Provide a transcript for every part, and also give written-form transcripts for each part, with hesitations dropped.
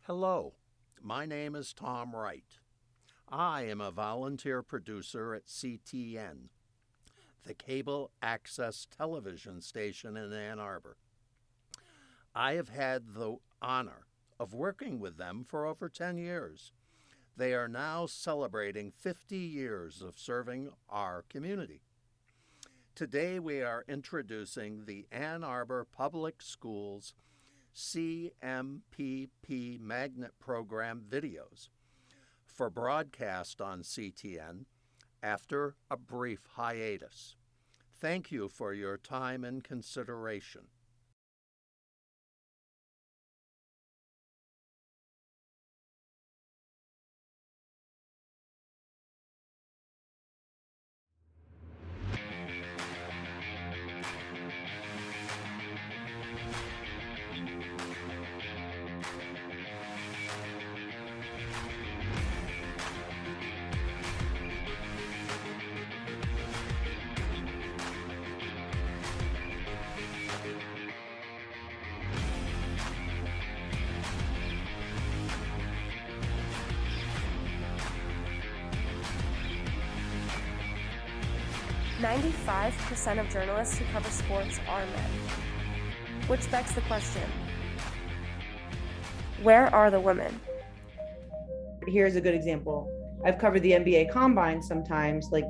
Hello, my name is Tom Wright. I am a volunteer producer at CTN, the cable access television station in Ann Arbor. I have had the honor of working with them for over 10 years. They are now celebrating 50 years of serving our community. Today we are introducing the Ann Arbor Public Schools CMPP Magnet Program videos for broadcast on CTN after a brief hiatus. Thank you for your time and consideration. Ninety-five percent of journalists who cover sports are men. Which begs the question, where are the women? Here's a good example. I've covered the NBA Combine sometimes, like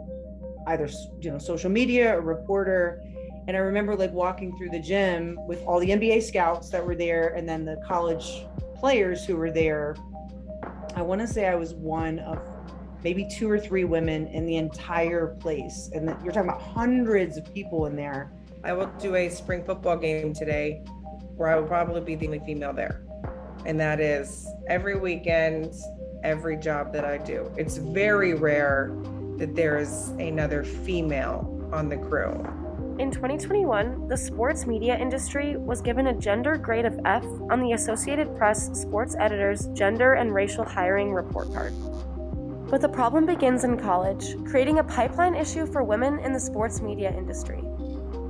either social media or reporter. And I remember like walking through the gym with all the NBA scouts that were there and then the college players who were there. I want to say I was one of maybe 2 or 3 women in the entire place. And you're talking about hundreds of people in there. I will do a spring football game today where I will probably be the only female there. And that is every weekend, every job that I do. It's very rare that there is another female on the crew. In 2021, the sports media industry was given a gender grade of F on the Associated Press Sports Editor's Gender and Racial Hiring Report Card. But the problem begins in college, creating a pipeline issue for women in the sports media industry.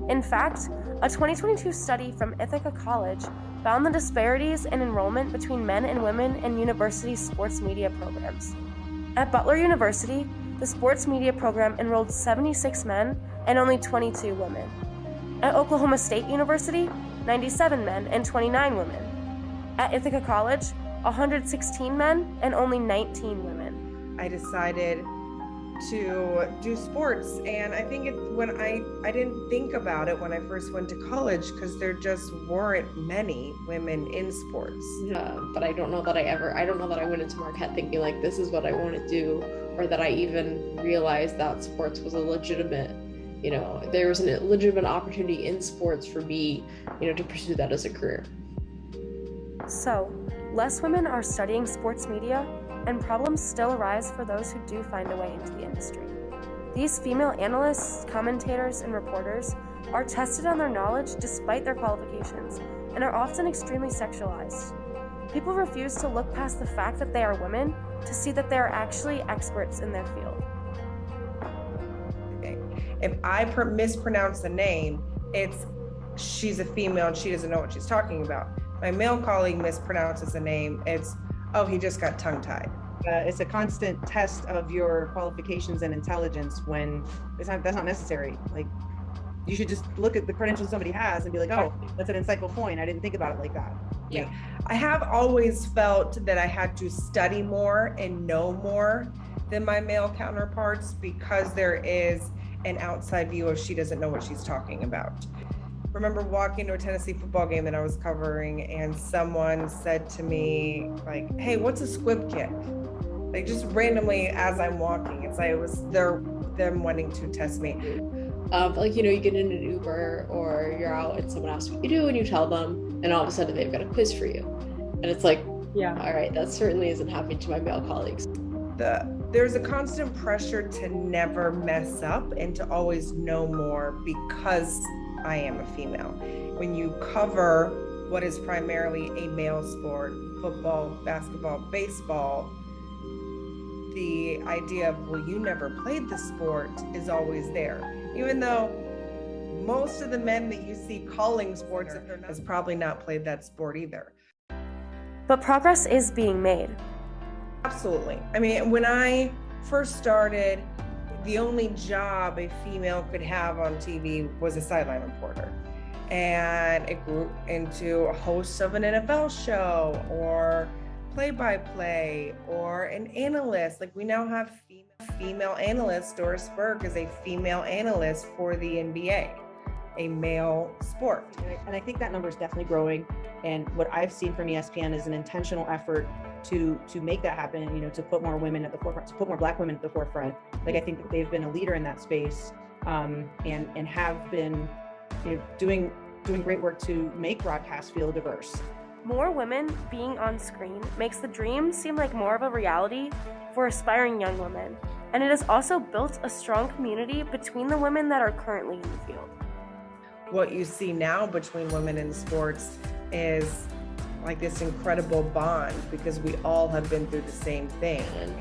In fact, a 2022 study from Ithaca College found the disparities in enrollment between men and women in university sports media programs. At Butler University, the sports media program enrolled 76 men and only 22 women. At Oklahoma State University, 97 men and 29 women. At Ithaca College, 116 men and only 19 women. I decided to do sports, and I think when I didn't think about it when I first went to college because there just weren't many women in sports. But I don't know that I went into Marquette thinking like this is what I want to do, or that I even realized that sports was a legitimate, there was a legitimate opportunity in sports for me, to pursue that as a career. So, less women are studying sports media, and problems still arise for those who do find a way into the industry. These female analysts, commentators, and reporters are tested on their knowledge despite their qualifications and are often extremely sexualized. People refuse to look past the fact that they are women to see that they are actually experts in their field. If I mispronounce the name, she's a female and she doesn't know what she's talking about. My male colleague mispronounces the name, he just got tongue-tied. It's a constant test of your qualifications and intelligence when that's not necessary. Like, you should just look at the credentials somebody has and be like, oh, that's an insightful point. I didn't think about it like that. Yeah. I have always felt that I had to study more and know more than my male counterparts because there is an outside view of she doesn't know what she's talking about. Remember walking to a Tennessee football game that I was covering and someone said to me like, hey, what's a squib kick? Like just randomly as I'm walking, it's like it was them wanting to test me. You get in an Uber or you're out and someone asks what you do and you tell them and all of a sudden they've got a quiz for you. And it's like, yeah, all right, that certainly isn't happening to my male colleagues. There's a constant pressure to never mess up and to always know more because I am a female. When you cover what is primarily a male sport, football, basketball, baseball, the idea of, well, you never played the sport is always there. Even though most of the men that you see calling sports has probably not played that sport either. But progress is being made. Absolutely. I mean, when I first started, the only job a female could have on TV was a sideline reporter. And it grew into a host of an NFL show or play-by-play or an analyst. Like we now have female analysts. Doris Burke is a female analyst for the NBA, a male sport. And I think that number is definitely growing. And what I've seen from ESPN is an intentional effort to make that happen, you know, to put more women at the forefront, to put more Black women at the forefront. Like I think that they've been a leader in that space, and have been, you know, doing great work to make broadcast feel diverse. More women being on screen makes the dream seem like more of a reality for aspiring young women, and it has also built a strong community between the women that are currently in the field. What you see now between women in sports is like this incredible bond because we all have been through the same thing. And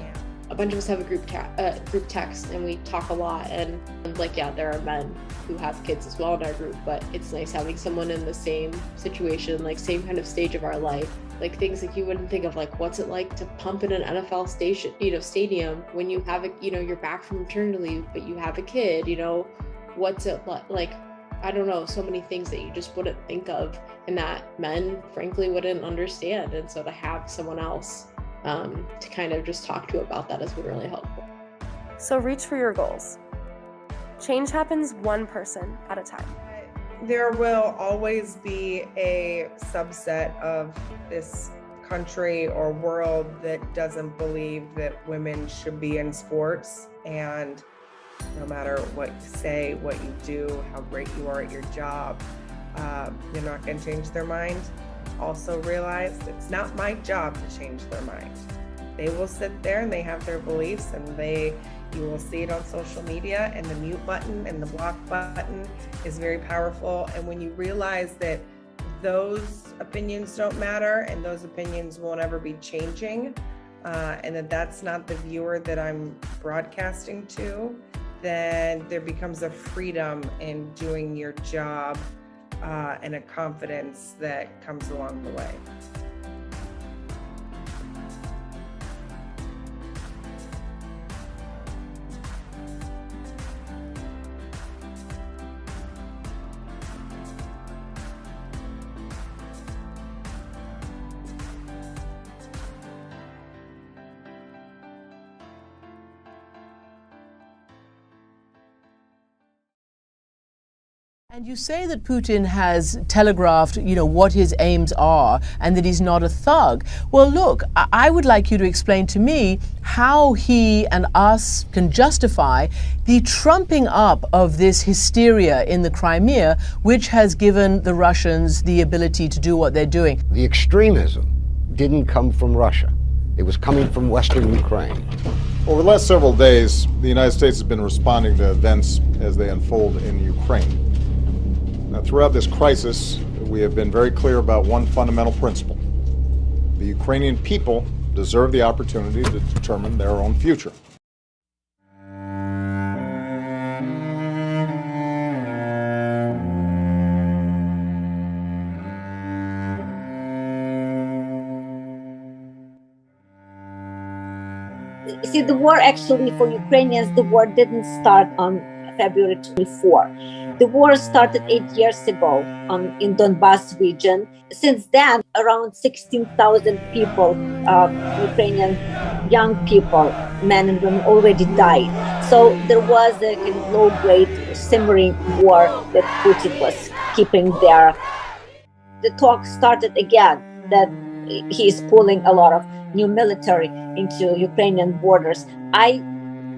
a bunch of us have a group text, and we talk a lot. And like, yeah, there are men who have kids as well in our group, but it's nice having someone in the same situation, like same kind of stage of our life. Like things like you wouldn't think of, like what's it like to pump in an NFL station, stadium when you have a, you're back from maternity leave, but you have a kid, what's it like? I don't know, so many things that you just wouldn't think of and that men frankly wouldn't understand. And so to have someone else to kind of just talk to about that has been really helpful. So reach for your goals. Change happens one person at a time. There will always be a subset of this country or world that doesn't believe that women should be in sports, and no matter what you say, what you do, how great you are at your job, you're not going to change their mind. Also realize it's not my job to change their mind. They will sit there and they have their beliefs, and you will see it on social media, and the mute button and the block button is very powerful. And when you realize that those opinions don't matter and those opinions won't ever be changing, and that's not the viewer that I'm broadcasting to, then there becomes a freedom in doing your job and a confidence that comes along the way. And you say that Putin has telegraphed, what his aims are and that he's not a thug. Well, look, I would like you to explain to me how he and us can justify the trumping up of this hysteria in the Crimea, which has given the Russians the ability to do what they're doing. The extremism didn't come from Russia. It was coming from Western Ukraine. Over the last several days, the United States has been responding to events as they unfold in Ukraine. Now, throughout this crisis, we have been very clear about one fundamental principle. The Ukrainian people deserve the opportunity to determine their own future. See, the war actually for Ukrainians, the war didn't start on February 24. The war started 8 years ago in Donbas region. Since then, around 16,000 people, Ukrainian young people, men and women, already died. So there was a kind of low-grade simmering war that Putin was keeping there. The talk started again that he is pulling a lot of new military into Ukrainian borders. I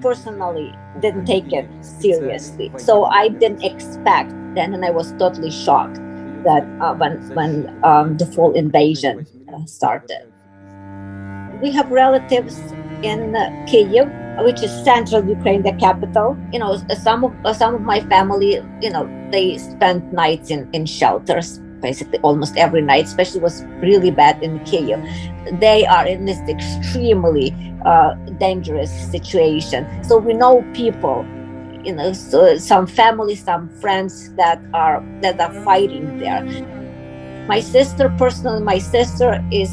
personally didn't take it seriously, so I didn't expect then, and I was totally shocked that when the full invasion started. We have relatives in Kyiv, which is central Ukraine, the capital. Some of my family, they spent nights in shelters, basically almost every night, especially was really bad in Kyiv. They are in this extremely dangerous situation. So we know people, so some families, some friends that are fighting there. My sister, personally, my sister is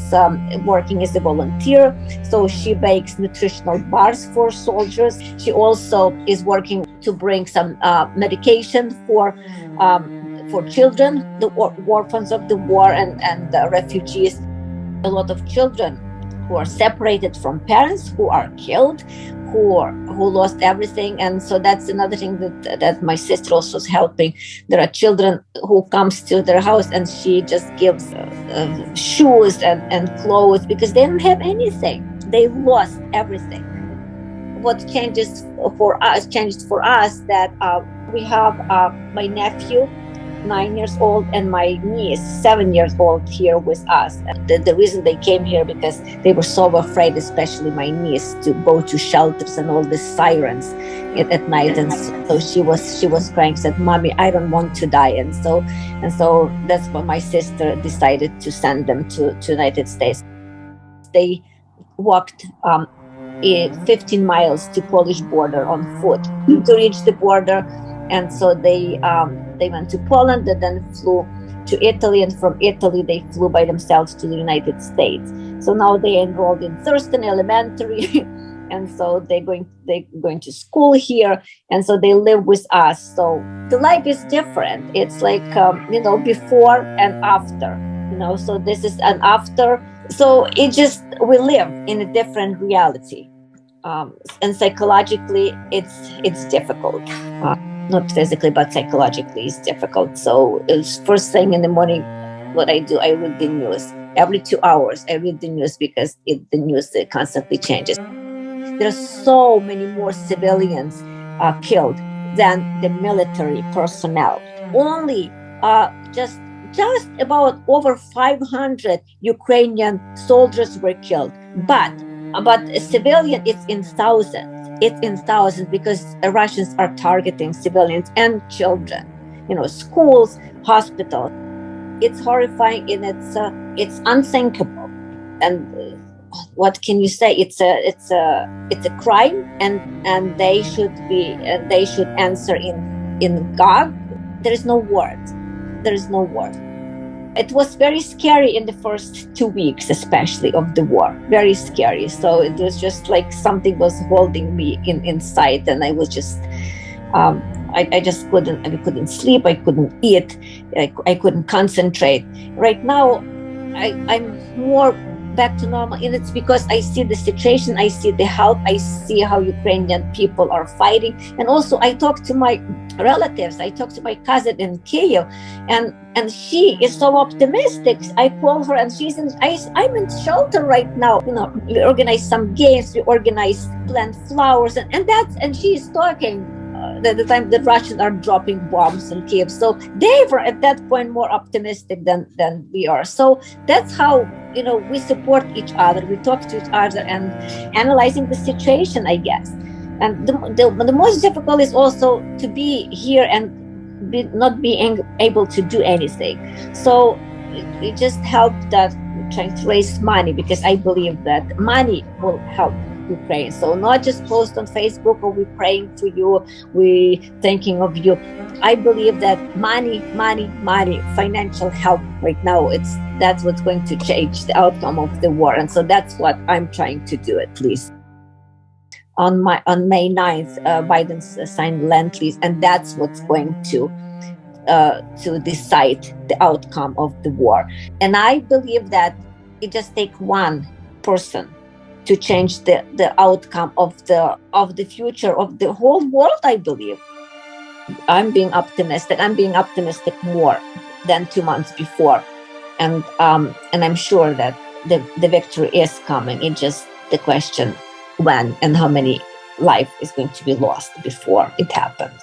working as a volunteer, so she bakes nutritional bars for soldiers. She also is working to bring some medication for children, the orphans of the war and refugees. A lot of children who are separated from parents, who are killed, who lost everything. And so that's another thing that my sister also is helping. There are children who comes to their house and she just gives shoes and clothes because they don't have anything. They lost everything. What changed for us that we have my nephew 9 years old and my niece 7 years old here with us. The reason they came here because they were so afraid, especially my niece, to go to shelters and all the sirens at night. And so she was crying, said, "Mommy, I don't want to die." And so that's why my sister decided to send them to United States. They walked 15 miles to Polish border on foot to reach the border. And so they went to Poland and then flew to Italy, and from Italy they flew by themselves to the United States. So now they enrolled in Thurston Elementary, and so they're going to school here, and so they live with us. So the life is different. It's like before and after. So this is an after. So we live in a different reality, and psychologically it's difficult. Not physically, but psychologically it's difficult. So it's first thing in the morning, what I do, I read the news. Every 2 hours, I read the news because the news constantly changes. There are so many more civilians killed than the military personnel. Only just about over 500 Ukrainian soldiers were killed, but a civilian, it's in thousands. It's in thousands because the Russians are targeting civilians and children, schools, hospitals. It's horrifying and it's unthinkable. And what can you say? It's a crime, and they should answer in God. There is no word. There is no word. It was very scary in the first 2 weeks, especially of the war. Very scary. So it was just like something was holding me inside, and I was just, I just couldn't sleep. I couldn't eat. I couldn't concentrate. Right now, I'm more back to normal, and it's because I see the situation, I see the help, I see how Ukrainian people are fighting, and also I talk to my relatives. I talk to my cousin in Kyiv, and she is so optimistic. I call her, and she's I'm in shelter right now. We organize some games, we plant flowers, and she's talking. At the time the Russians are dropping bombs in Kiev. So they were at that point more optimistic than we are. So that's how, we support each other. We talk to each other and analyzing the situation, I guess. And the most difficult is also to be here and not being able to do anything. So it just helped that trying to raise money, because I believe that money will help Ukraine. So not just post on Facebook or we're praying for you, we're thinking of you. I believe that money, financial help right now, that's what's going to change the outcome of the war. And so that's what I'm trying to do, at least. On May 9th, Biden signed Lend-Lease, and that's what's going to decide the outcome of the war. And I believe that it just takes one person to change the outcome of the future of the whole world. I believe. I'm being optimistic more than 2 months before, and I'm sure that the victory is coming. It's just the question when and how many life is going to be lost before it happens.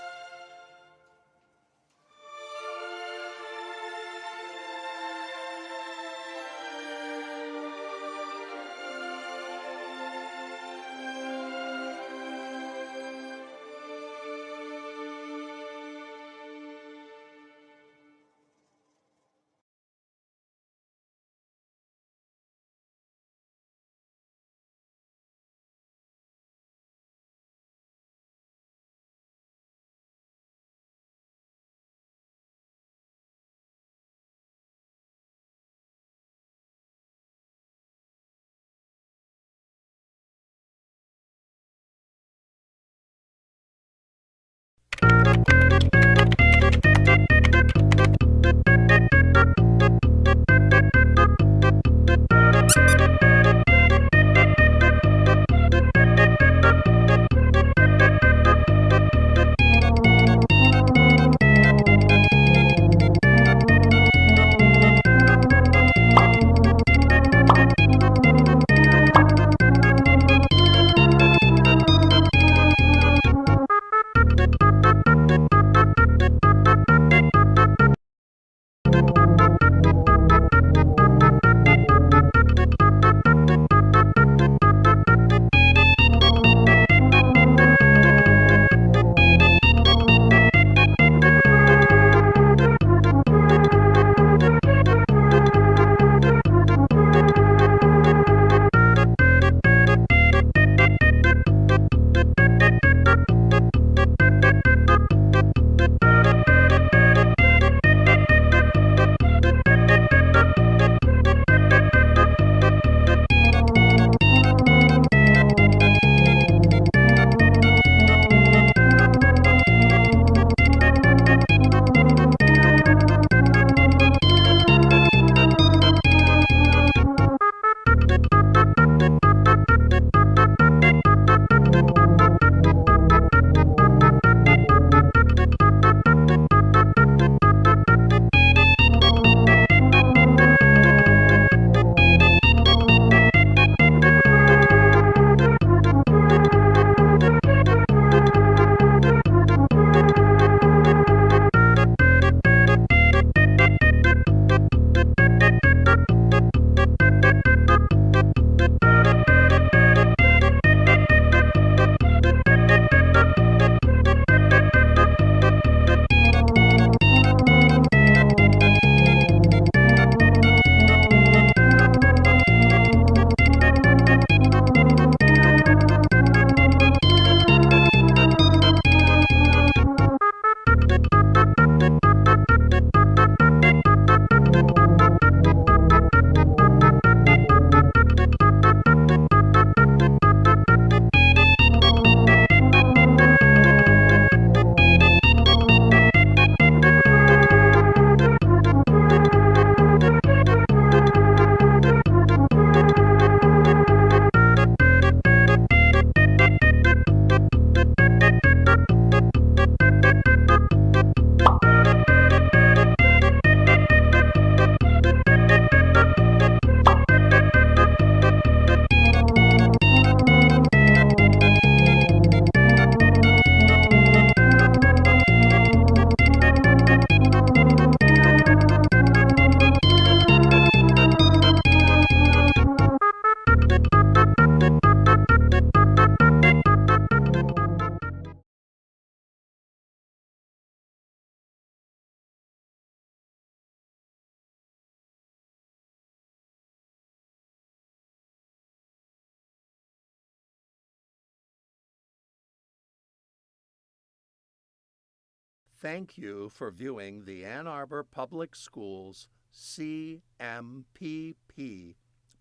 Thank you for viewing the Ann Arbor Public Schools CMPP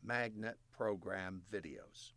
Magnet Program videos.